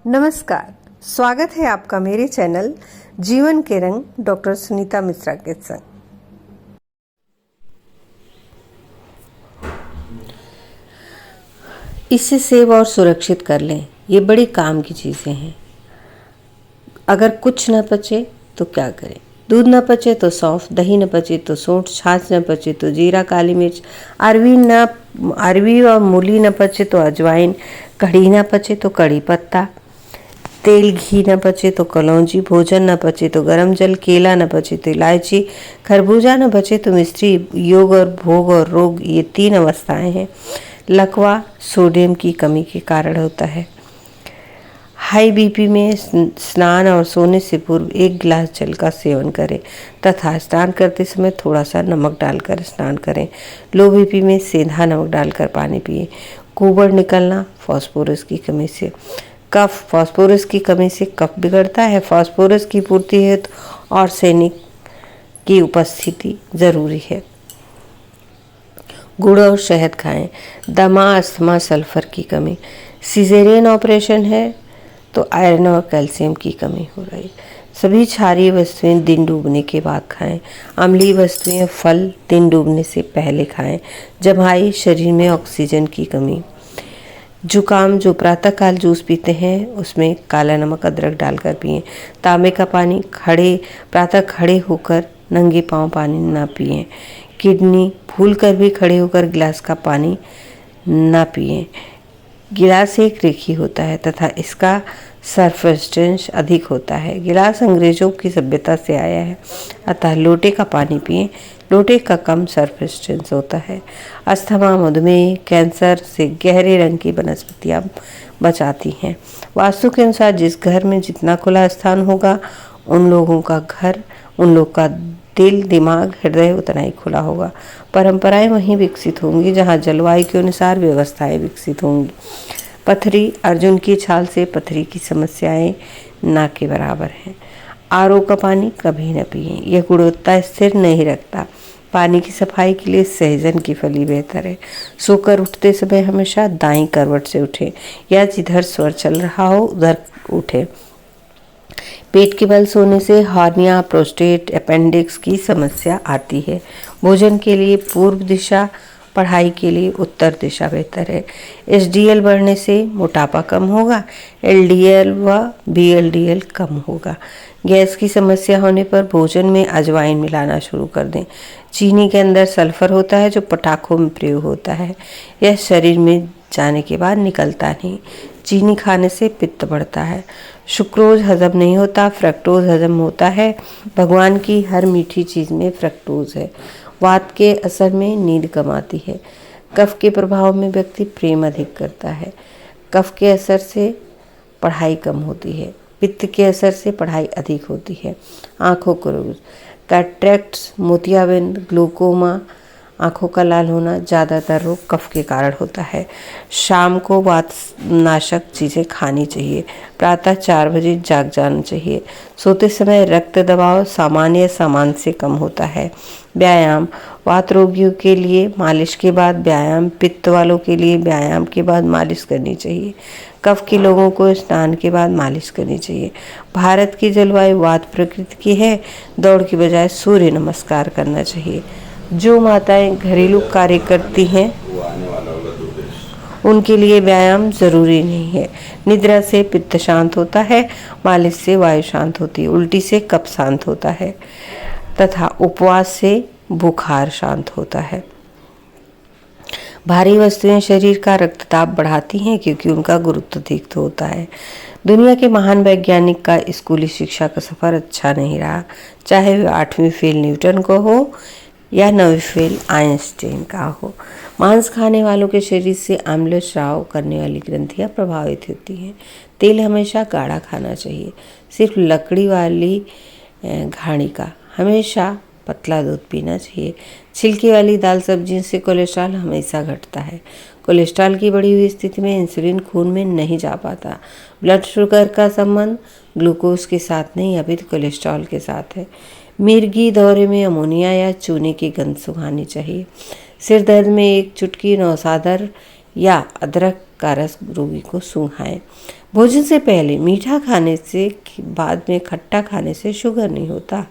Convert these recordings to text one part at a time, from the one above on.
नमस्कार, स्वागत है आपका मेरे चैनल जीवन के रंग डॉक्टर सुनीता मिश्रा के संग। इसे सेव और सुरक्षित कर लें, ये बड़ी काम की चीज़ें हैं। अगर कुछ न पचे तो क्या करें? दूध न पचे तो सौंफ, दही न पचे तो सोंठ, छाछ न पचे तो जीरा, काली मिर्च, अरवी और मूली न पचे तो अजवाइन, कढ़ी न पचे तो कड़ी पत्ता, तेल घी न पचे तो कलौंजी, भोजन न पचे तो गरम जल, केला न पचे तो इलायची, खरबूजा न पचे तो मिश्री। योग और भोग और रोग, ये 3 अवस्थाएं हैं। लकवा सोडियम की कमी के कारण होता है। हाई बीपी में स्नान और सोने से पूर्व 1 गिलास जल का सेवन करें तथा स्नान करते समय थोड़ा सा नमक डालकर स्नान करें। लो बीपी में सेंधा नमक डालकर पानी पिए। कुबड़ निकलना फास्फोरस की कमी से। कफ, फास्फोरस की कमी से कफ बिगड़ता है। फास्फोरस की पूर्ति हेतु आर्सेनिक की उपस्थिति जरूरी है। गुड़ और शहद खाएं। दमा, अस्थमा, सल्फर की कमी। सिजेरियन ऑपरेशन है तो आयरन और कैल्शियम की कमी हो रही। सभी क्षारीय वस्तुएं दिन डूबने के बाद खाएं। अम्लीय वस्तुएं, फल दिन डूबने से पहले खाएं। जम्हाई, शरीर में ऑक्सीजन की कमी। जुकाम, जो प्रातःकाल जूस पीते हैं उसमें काला नमक अदरक डालकर पिएं। तांबे का पानी, प्रातः खड़े होकर नंगे पांव पानी ना पिएं। किडनी, भूल कर भी खड़े होकर गिलास का पानी ना पिएं। गिलास एक रेखी होता है तथा इसका सरफेस अधिक होता है। गिलास अंग्रेजों की सभ्यता से आया है, अतः लोटे का पानी पिएं। लोटे का कम सरफेस होता है। अस्थमा, मधुमेह, कैंसर से गहरे रंग की वनस्पतियां बचाती हैं। वास्तु के अनुसार जिस घर में जितना खुला स्थान होगा उन लोग का दिल, दिमाग, हृदय उतना ही खुला होगा। परंपराएं वहीं विकसित होंगी जहां जलवायु के अनुसार व्यवस्थाएं विकसित होंगी। पथरी, अर्जुन की छाल से पथरी की समस्याएं ना के बराबर हैं। आरओ का पानी कभी न पिएं, यह गुणवत्ता स्थिर नहीं रखता। पानी की सफाई के लिए सहजन की फली बेहतर है। सोकर उठते समय हमेशा दाईं करवट से उठें या जिधर स्वर चल रहा हो उधर उठें। पेट के बल सोने से हार्निया, प्रोस्टेट, अपेंडिक्स की समस्या आती है। भोजन के लिए पूर्व दिशा, पढ़ाई के लिए उत्तर दिशा बेहतर है। एचडीएल बढ़ने से मोटापा कम होगा, एलडीएल व बीएलडीएल कम होगा। गैस की समस्या होने पर भोजन में अजवाइन मिलाना शुरू कर दें। चीनी के अंदर सल्फर होता है जो पटाखों में प्रयोग होता है। यह शरीर में जाने के बाद निकलता नहीं। चीनी खाने से पित्त बढ़ता है। सुक्रोज हजम नहीं होता, फ्रक्टोज हजम होता है। भगवान की हर मीठी चीज़ में फ्रक्टोज है। वात के असर में नींद कम आती है। कफ के प्रभाव में व्यक्ति प्रेम अधिक करता है। कफ के असर से पढ़ाई कम होती है। पित्त के असर से पढ़ाई अधिक होती है। आँखों को रोग, कैटरेक्ट्स, मोतियाबिंद, ग्लूकोमा, आँखों का लाल होना, ज़्यादातर रोग कफ के कारण होता है। शाम को वातनाशक चीज़ें खानी चाहिए। प्रातः 4 बजे जाग जाना चाहिए। सोते समय रक्त दबाव सामान्य से कम होता है। व्यायाम, वात रोगियों के लिए मालिश के बाद व्यायाम, पित्त वालों के लिए व्यायाम के बाद मालिश करनी चाहिए। कफ के लोगों को स्नान के बाद मालिश करनी चाहिए। भारत की जलवायु वात प्रकृति की है, दौड़ की बजाय सूर्य नमस्कार करना चाहिए। जो माताएं घरेलू कार्य करती हैं उनके लिए व्यायाम जरूरी नहीं है। निद्रा से पित्त शांत होता है, मालिश से वायु शांत होती है, उल्टी से कफ शांत होता है तथा उपवास से बुखार शांत होता है। भारी वस्तुएं शरीर का रक्तचाप बढ़ाती हैं क्योंकि उनका गुरुत्व अधिक होता है। दुनिया के महान वैज्ञानिक का स्कूली शिक्षा का सफर अच्छा नहीं रहा, चाहे वह 8वीं फेल न्यूटन को हो या 9वीं फेल आइंस्टीन का हो। मांस खाने वालों के शरीर से अम्ल स्राव करने वाली ग्रंथियां प्रभावित होती हैं। तेल हमेशा गाढ़ा खाना चाहिए। सिर्फ लकड़ी वाली घाणी का हमेशा पतला दूध पीना चाहिए। छिलके वाली दाल सब्जियों से कोलेस्ट्रॉल हमेशा घटता है। कोलेस्ट्रॉल की बढ़ी हुई स्थिति में इंसुलिन खून में नहीं जा पाता। ब्लड शुगर का संबंध ग्लूकोज के साथ नहीं अपितु कोलेस्ट्रॉल के साथ है। मिर्गी दौरे में अमोनिया या चूने की गंध सुखानी चाहिए। सिर दर्द में 1 चुटकी नौसादर या अदरक का रस रोगी को सूंघाएं। भोजन से पहले मीठा खाने से बाद में खट्टा खाने से शुगर नहीं होता।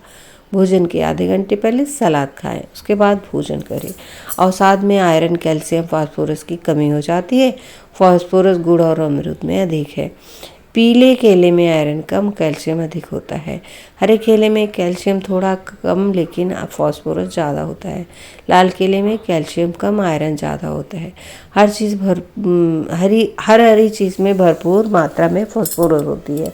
भोजन के आधे घंटे पहले सलाद खाएं, उसके बाद भोजन करें। अवसाद में आयरन, कैल्शियम, फास्फोरस की कमी हो जाती है। फास्फोरस गुड़ और अमरूद में अधिक है। पीले केले में आयरन कम, कैल्शियम अधिक होता है। हरे केले में कैल्शियम थोड़ा कम लेकिन फास्फोरस ज़्यादा होता है। लाल केले में कैल्शियम कम, आयरन ज़्यादा होता है। हर हरी चीज़ में भरपूर मात्रा में फास्फोरस होती है।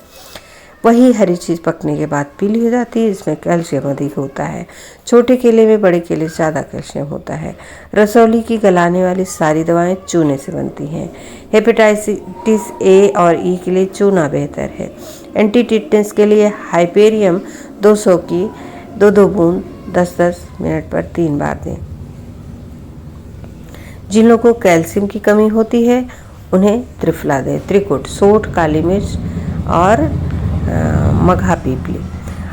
वही हरी चीज़ पकने के बाद पीली हो जाती है, इसमें कैल्शियम अधिक होता है। छोटे केले में बड़े केले से ज़्यादा कैल्शियम होता है। रसौली की गलाने वाली सारी दवाएं चूने से बनती हैं। हेपेटाइटिस ए और ई के लिए चूना बेहतर है। एंटी टिटनेस के लिए हाइपेरियम 200 की 2-2 बूंद 10-10 मिनट पर 3 बार दें। जिन लोगों को कैल्शियम की कमी होती है उन्हें त्रिफला दें। त्रिकुट, सोंठ, काली मिर्च और मघा पीपली।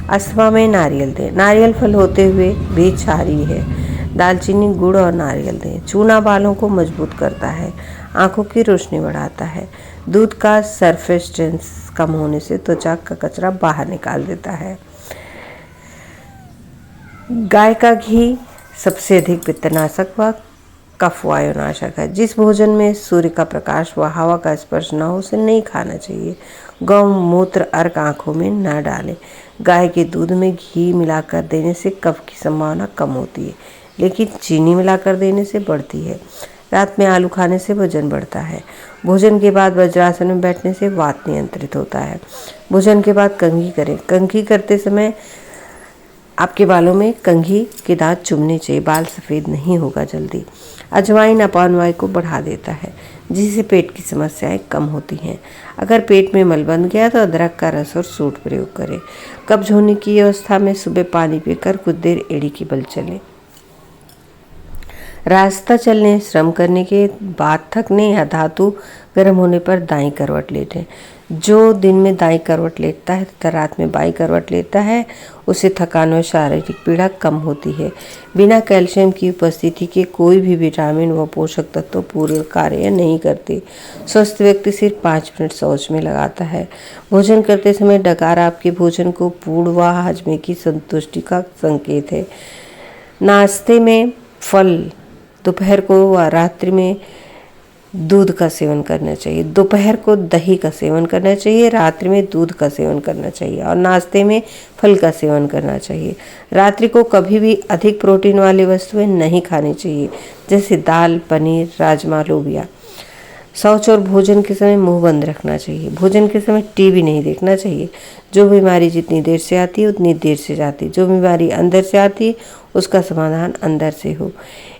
अस्थमा में नारियल दें। नारियल फल होते हुए भी क्षारीय है। दालचीनी, गुड़ और नारियल दें। चूना बालों को मजबूत करता है, आंखों की रोशनी बढ़ाता है। दूध का सरफेक्टेंस कम होने से त्वचा का कचरा बाहर निकाल देता है। गाय का घी सबसे अधिक पित्तनाशक व कफ वायुनाशक है। जिस भोजन में सूर्य का प्रकाश व हवा का स्पर्श न हो उसे नहीं खाना चाहिए। गौमूत्र अर्क आंखों में न डालें। गाय के दूध में घी मिलाकर देने से कफ की संभावना कम होती है, लेकिन चीनी मिलाकर देने से बढ़ती है। रात में आलू खाने से वजन बढ़ता है। भोजन के बाद वज्रासन में बैठने से वात नियंत्रित होता है। भोजन के बाद कंघी करें। कंघी करते समय आपके बालों में कंघी के दांत चुभने चाहिए, बाल सफ़ेद नहीं होगा जल्दी। अजवाइन अपान वायु को बढ़ा देता है, जिससे पेट की समस्याएं कम होती हैं। अगर पेट में मल बन गया तो अदरक का रस और सूंठ प्रयोग करें। कब्ज होने की अवस्था में सुबह पानी पीकर कुछ देर एड़ी की बल चलें। रास्ता चलने, श्रम करने के बाद थकने या धातु गर्म होने पर दाईं करवट लेटें। जो दिन में दाईं करवट लेटता है तथा रात में बाईं करवट लेता है उसे थकान और शारीरिक पीड़ा कम होती है। बिना कैल्शियम की उपस्थिति के कोई भी विटामिन व पोषक तत्व पूर्ण कार्य नहीं करते। स्वस्थ व्यक्ति सिर्फ 5 मिनट शौच में लगाता है। भोजन करते समय डकार आपके भोजन को पूर्ण व हजमे की संतुष्टि का संकेत है। नाश्ते में फल, दोपहर को व रात्रि में दूध का सेवन करना चाहिए। दोपहर को दही का सेवन करना चाहिए, रात्रि में दूध का सेवन करना चाहिए और नाश्ते में फल का सेवन करना चाहिए। रात्रि को कभी भी अधिक प्रोटीन वाली वस्तुएं नहीं खानी चाहिए, जैसे दाल, पनीर, राजमा, लोबिया। शौच और भोजन के समय मुंह बंद रखना चाहिए। भोजन के समय टीवी नहीं देखना चाहिए। जो बीमारी जितनी देर से आती है उतनी देर से जाती है। जो बीमारी अंदर से आती है उसका समाधान अंदर से हो।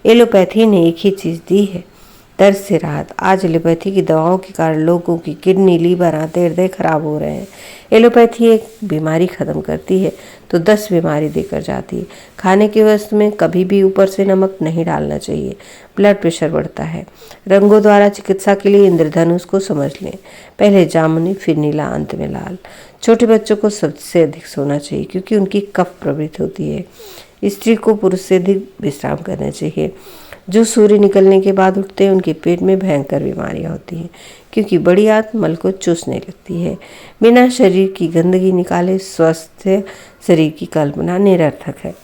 एलोपैथी ने एक ही चीज़ दी है, दर्द से राहत। आज एलोपैथी की दवाओं के कारण लोगों की किडनी, लीवर, आंतें, हृदय खराब हो रहे हैं। एलोपैथी एक बीमारी खत्म करती है तो 10 बीमारी देकर जाती है। खाने की वस्तु में कभी भी ऊपर से नमक नहीं डालना चाहिए, ब्लड प्रेशर बढ़ता है। रंगों द्वारा चिकित्सा के लिए इंद्रधनुष को समझ लें, पहले जामुनी, फिर नीला, अंत में लाल। छोटे बच्चों को सबसे अधिक सोना चाहिए क्योंकि उनकी कफ प्रवृत्ति होती है। स्त्री को पुरुष से अधिक विश्राम करना चाहिए। जो सूर्य निकलने के बाद उठते हैं उनके पेट में भयंकर बीमारियां होती हैं क्योंकि बड़ी आंत मल को चूसने लगती है। बिना शरीर की गंदगी निकाले स्वस्थ शरीर की कल्पना निरर्थक है।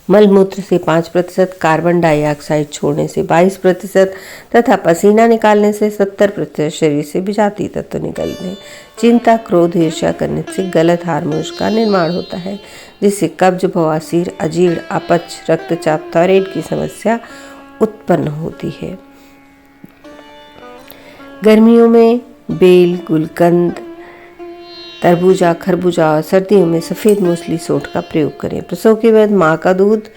मलमूत्र से 5%, कार्बन डाइऑक्साइड छोड़ने से 22% तथा पसीना निकालने से 70% शरीर से विषाक्त तत्व निकलते हैं। चिंता, क्रोध, ईर्ष्या करने से गलत हार्मोन्स का निर्माण होता है, जिससे कब्ज, बवासीर, अजीर्ण, अपच, रक्तचाप, थायराइड की समस्या उत्पन्न होती है। गर्मियों में बेल, गुलकंद, तरबूजा, खरबूजा और सर्दियों में सफ़ेद मूसली, सोंठ का प्रयोग करें। प्रसव के बाद माँ का दूध,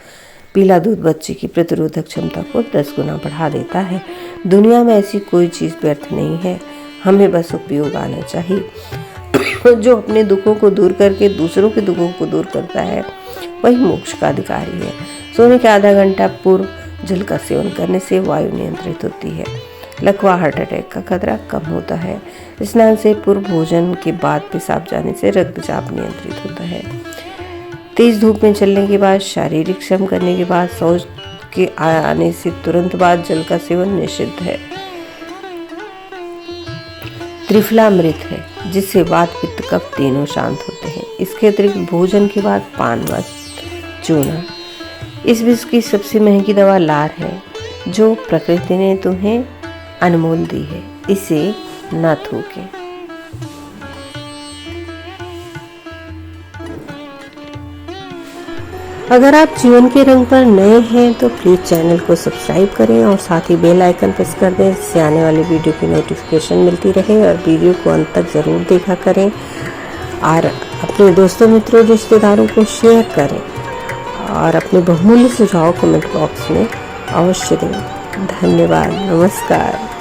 पीला दूध बच्चे की प्रतिरोधक क्षमता को 10 गुना बढ़ा देता है। दुनिया में ऐसी कोई चीज़ व्यर्थ नहीं है, हमें बस उपयोग आना चाहिए। जो अपने दुखों को दूर करके दूसरों के दुखों को दूर करता है वही मोक्ष का अधिकारी है। सोने के आधा घंटा पूर्व जल का सेवन करने से वायु नियंत्रित होती है। लकवा, हार्ट अटैक का खतरा कम होता है। स्नान से पूर्व भोजन के बाद पेशाब जाने से रक्तचाप नियंत्रित होता है। तेज धूप में चलने के बाद, शारीरिक श्रम करने के बाद शौच के आने से तुरंत बाद जल का सेवन निषिद्ध है। त्रिफलामृत है जिससे वात पित्त कफ तीनों शांत होते हैं। इसके अतिरिक्त भोजन के बाद पान व चूना। इस विश्व की सबसे महंगी दवा लार है जो प्रकृति ने तुम्हें अनमोल दी है, इसे न थूके। अगर आप जीवन के रंग पर नए हैं तो प्लीज़ चैनल को सब्सक्राइब करें और साथ ही बेल आइकन प्रेस कर दें, जिससे आने वाली वीडियो की नोटिफिकेशन मिलती रहे। और वीडियो को अंत तक ज़रूर देखा करें और अपने दोस्तों मित्रों रिश्तेदारों को शेयर करें और अपने बहुमूल्य सुझाव कमेंट बॉक्स में अवश्य दें। धन्यवाद। नमस्कार।